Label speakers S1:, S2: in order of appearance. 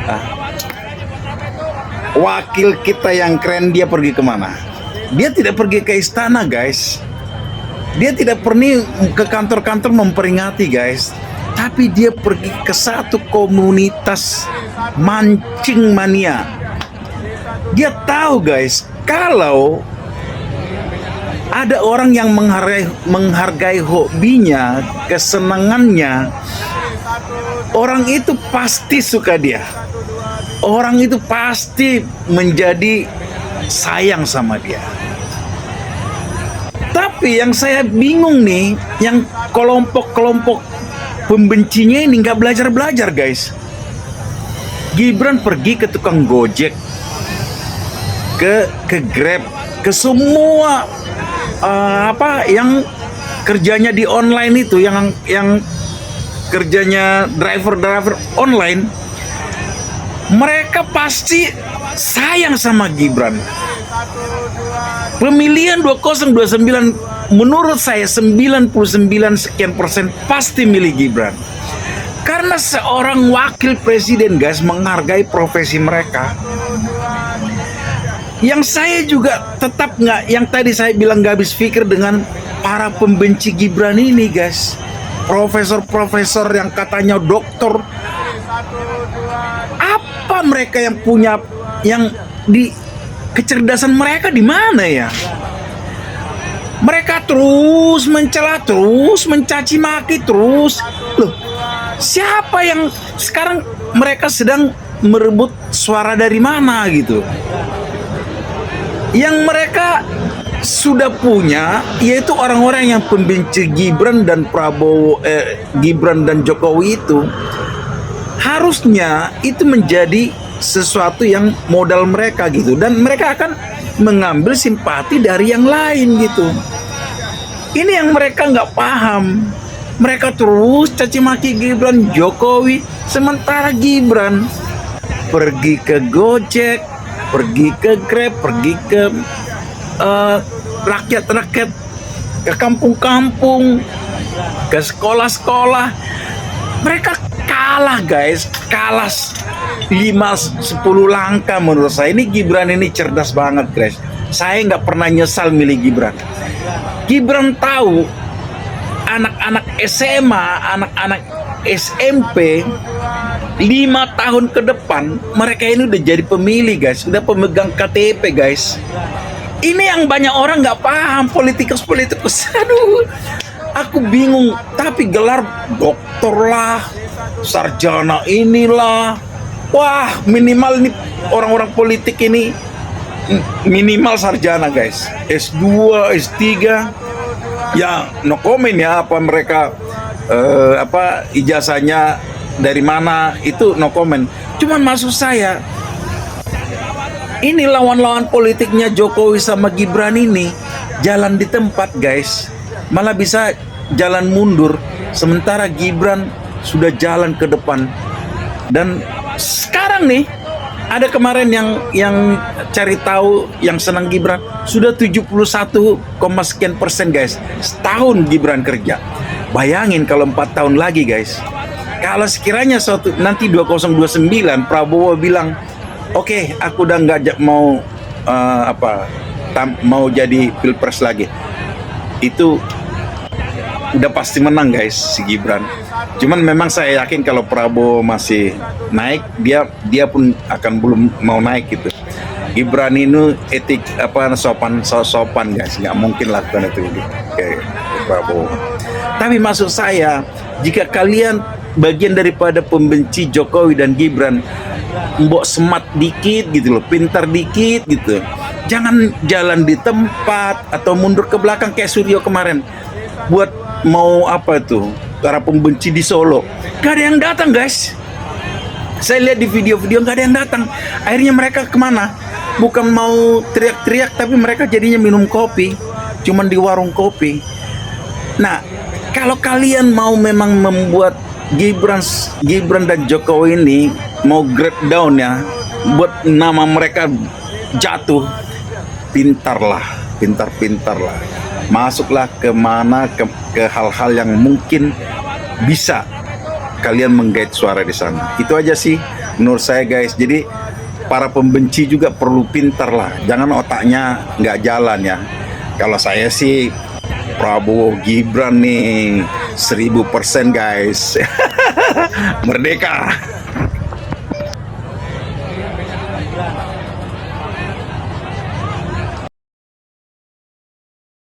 S1: Ah, wakil kita yang keren dia pergi kemana? Dia tidak pergi ke istana, guys. Dia tidak pergi ke kantor-kantor memperingati, guys. Tapi dia pergi ke satu komunitas mancing mania. Dia tahu, guys, kalau ada orang yang menghargai hobinya, kesenangannya, orang itu pasti suka dia. Orang itu pasti menjadi sayang sama dia. Tapi yang saya bingung nih, yang kelompok-kelompok pembencinya ini nggak belajar-belajar, guys. Gibran pergi ke tukang Gojek, ke Grab, ke semua yang kerjanya di online itu, yang kerjanya driver online. Mereka pasti sayang sama Gibran. Pemilihan 2029 menurut saya 99 sekian persen pasti milih Gibran. Karena seorang wakil presiden, guys, menghargai profesi mereka. Yang saya juga tetap nggak, yang tadi saya bilang nggak habis pikir dengan para pembenci Gibran ini, guys. Profesor-profesor yang katanya doktor. Apa mereka yang punya, yang di kecerdasan mereka di mana ya? Mereka terus mencela, terus mencaci maki, terus. Loh, siapa yang sekarang mereka sedang merebut suara dari mana gitu? Yang mereka sudah punya yaitu orang-orang yang pembenci Gibran dan Gibran dan Jokowi itu harusnya itu menjadi sesuatu yang modal mereka gitu, dan mereka akan mengambil simpati dari yang lain gitu. Ini yang mereka nggak paham. Mereka terus caci maki Gibran, Jokowi, sementara Gibran pergi ke Gojek, pergi ke Grab, pergi ke rakyat-rakyat, ke kampung-kampung, ke sekolah-sekolah. Mereka kalah, guys, kalah 5-10 langkah menurut saya. Ini Gibran ini cerdas banget, guys. Saya nggak pernah nyesal milih Gibran. Gibran tahu anak-anak SMA, anak-anak SMP 5 tahun ke depan mereka ini udah jadi pemilih, guys, udah pemegang KTP, guys. Ini yang banyak orang nggak paham, politikus. Aduh, aku bingung. Tapi gelar doktor lah, sarjana inilah. Wah, minimal nih orang-orang politik ini minimal sarjana, guys. S2, S3. Ya, no comment ya apa mereka ijazahnya dari mana, itu no comment. Cuman maksud saya, ini lawan-lawan politiknya Jokowi sama Gibran ini jalan di tempat, guys. Malah bisa jalan mundur, sementara Gibran sudah jalan ke depan. Dan sekarang nih ada kemarin yang cari tahu, yang senang Gibran sudah 71, sekian persen, guys. Setahun Gibran kerja. Bayangin kalau 4 tahun lagi, guys. Kalau sekiranya nanti 2029 Prabowo bilang, oke, aku udah nggak mau mau jadi pilpres lagi, itu udah pasti menang, guys, si Gibran. Cuman memang saya yakin kalau Prabowo masih naik, dia pun akan belum mau naik gitu. Gibran ini etik sopan, guys, nggak mungkin lakukan itu kayak Prabowo. Tapi maksud saya, jika kalian bagian daripada pembenci Jokowi dan Gibran, mbok semat dikit gitu loh, pintar dikit gitu, jangan jalan di tempat atau mundur ke belakang kayak Suryo kemarin buat mau para pembenci di Solo. Gak ada yang datang, guys. Saya lihat di video-video gak ada yang datang. Akhirnya mereka kemana? Bukan mau teriak-teriak, tapi mereka jadinya minum kopi, cuman di warung kopi. Nah, kalau kalian mau memang membuat Gibran dan Jokowi ini mau grade down ya, buat nama mereka jatuh, pintarlah, masuklah ke hal-hal yang mungkin bisa kalian menggait suara di sana. Itu aja sih. menurut saya guys. Jadi para pembenci juga perlu pintar lah, jangan otaknya nggak jalan ya. Kalau saya sih Prabowo Gibran nih 1000% guys. Merdeka.